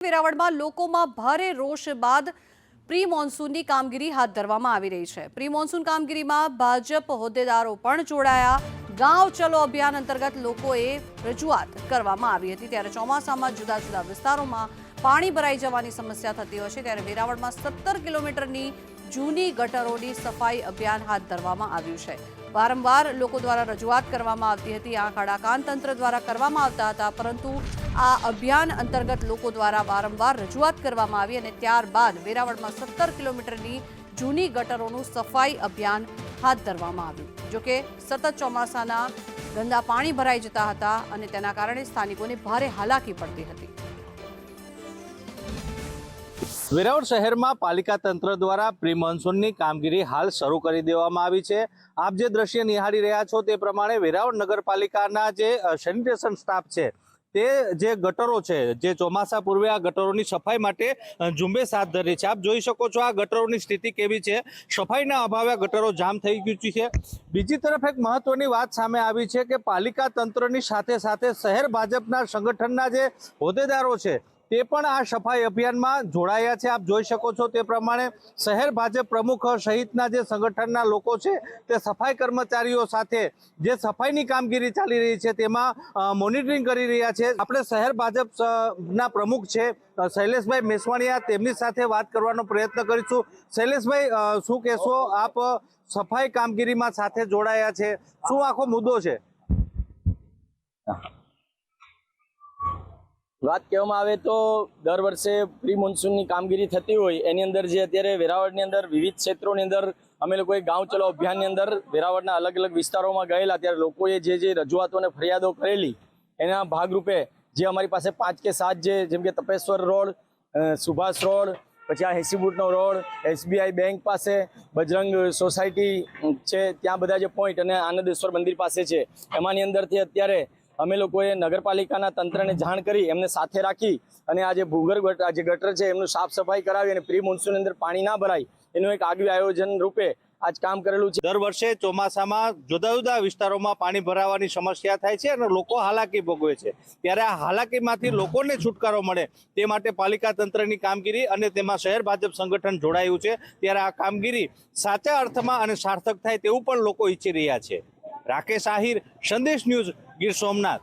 વેરાવળમાં લોકોમાં ભારે રોષ બાદ પ્રી મોન્સૂનની કામગીરી હાથ ધરવામાં આવી રહી છે। પ્રી મોન્સૂન કામગીરીમાં ભાજપ હોદ્દેદારો પણ જોડાયા। ગાંવ ચલો અભિયાન અંતર્ગત લોકોએ રજૂઆત કરવામાં આવી હતી। ત્યારે ચોમાસામાં જુદા જુદા વિસ્તારોમાં પાણી ભરાઈ જવાની સમસ્યા થતી હોય છે, ત્યારે વેરાવળમાં 17 કિલોમીટરની જૂની ગટરોની સફાઈ અભિયાન હાથ ધરવામાં આવ્યું છે। વારંવાર લોકો દ્વારા રજૂઆત કરવામાં આવતી હતી, આંખ આડા કાન તંત્ર દ્વારા કરવામાં આવતા હતા, પરંતુ આ અભિયાન અંતર્ગત લોકો દ્વારા વારંવાર રજૂઆત કરવામાં આવી અને ત્યારબાદ વેરાવળમાં 17 કિલોમીટરની જૂની ગટરોનું સફાઈ અભિયાન હાથ ધરવામાં આવ્યું। જોકે સતત ચોમાસાના ગંદા પાણી ભરાઈ જતા હતા અને તેના કારણે સ્થાનિકોને ભારે હાલાકી પડતી હતી। વેરાવળ શહેરમાં પાલિકા તંત્ર દ્વારા પ્રી મોન્સૂનની કામગીરી હાલ શરૂ કરી દેવામાં આવી છે। આપ જે દ્રશ્ય નિહાળી રહ્યા છો તે પ્રમાણે વેરાવળ નગરપાલિકાના જે સેનિટેશન સ્ટાફ છે તે જે ગટરો છે, જે ચોમાસા પૂર્વે આ ગટરોની સફાઈ માટે ઝુંબેશ હાથ ધરી છે। આપ જોઈ શકો છો આ ગટરોની સ્થિતિ કેવી છે। સફાઈના અભાવે ગટરો જામ થઈ ગયું છે। બીજી તરફ એક મહત્વની વાત સામે આવી છે કે પાલિકા તંત્રની સાથે સાથે શહેર ભાજપના સંગઠનના જે હોદ્દેદારો છે તે પણ આ સફાઈ અભિયાનમાં જોડાયા છે। આપ જોઈ શકો છો તે પ્રમાણે શહેર ભાજપ પ્રમુખ સહિતના જે સંગઠનના લોકો છે તે સફાઈ કર્મચારીઓ સાથે જે સફાઈની કામગીરી ચાલી રહી છે તેમાં મોનિટરિંગ કરી રહ્યા છે। આપણે શહેર ભાજપના પ્રમુખ છે શૈલેષભાઈ મેસવાણીયા, તેમની સાથે વાત કરવાનો પ્રયત્ન કરીશું। શૈલેષભાઈ, શું કહેશો? આપ સફાઈ કામગીરીમાં સાથે જોડાયા છે, શું આખો મુદ્દો છે? વાત કહેવામાં આવે તો દર વર્ષે પ્રી મોન્સૂનની કામગીરી થતી હોય એની અંદર જે અત્યારે વેરાવળની અંદર વિવિધ ક્ષેત્રોની અંદર અમે લોકોએ ગાંવ ચલો અભિયાનની અંદર વેરાવળના અલગ અલગ વિસ્તારોમાં ગયેલા, ત્યારે લોકોએ જે રજૂઆતો અને ફરિયાદો કરેલી એના ભાગરૂપે જે અમારી પાસે 5 કે 7 જેમ કે તપેશ્વર રોડ, સુભાષ રોડ, પછી આ 80 ફૂટનો રોડ, SBI બેંક પાસે, બજરંગ સોસાયટી છે, ત્યાં બધા જે પોઈન્ટ અને આનંદેશ્વર મંદિર પાસે છે, એમાંની અંદરથી અત્યારે અમે લોકોએ નગરપાલિકાના તંત્રને જાણ કરી એમને સાથે રાખી અને આ જે ભૂગર્ભ જે ગટર છે એમનું સાફ સફાઈ કરાવી અને પ્રી મોન્સૂનની અંદર પાણી ના ભરાય એનું એક આગવી આયોજન રૂપે આજ કામ કરેલું છે। દર વર્ષે ચોમાસામાં જુદા જુદા વિસ્તારોમાં પાણી ભરાવાની સમસ્યા થાય છે અને લોકો હાલાકી ભોગવે છે, ત્યારે આ હાલાકીમાંથી લોકોને છુટકારો મળે તે માટે પાલિકા તંત્રની કામગીરી અને તેમાં શહેર ભાજપ સંગઠન જોડાયું છે। ત્યારે આ કામગીરી સાચા અર્થમાં અને સાર્થક થાય તેવું પણ લોકો ઈચ્છી રહ્યા છે। રાકેશ આહિર, સંદેશ ન્યૂઝ, ગીર સોમનાથ।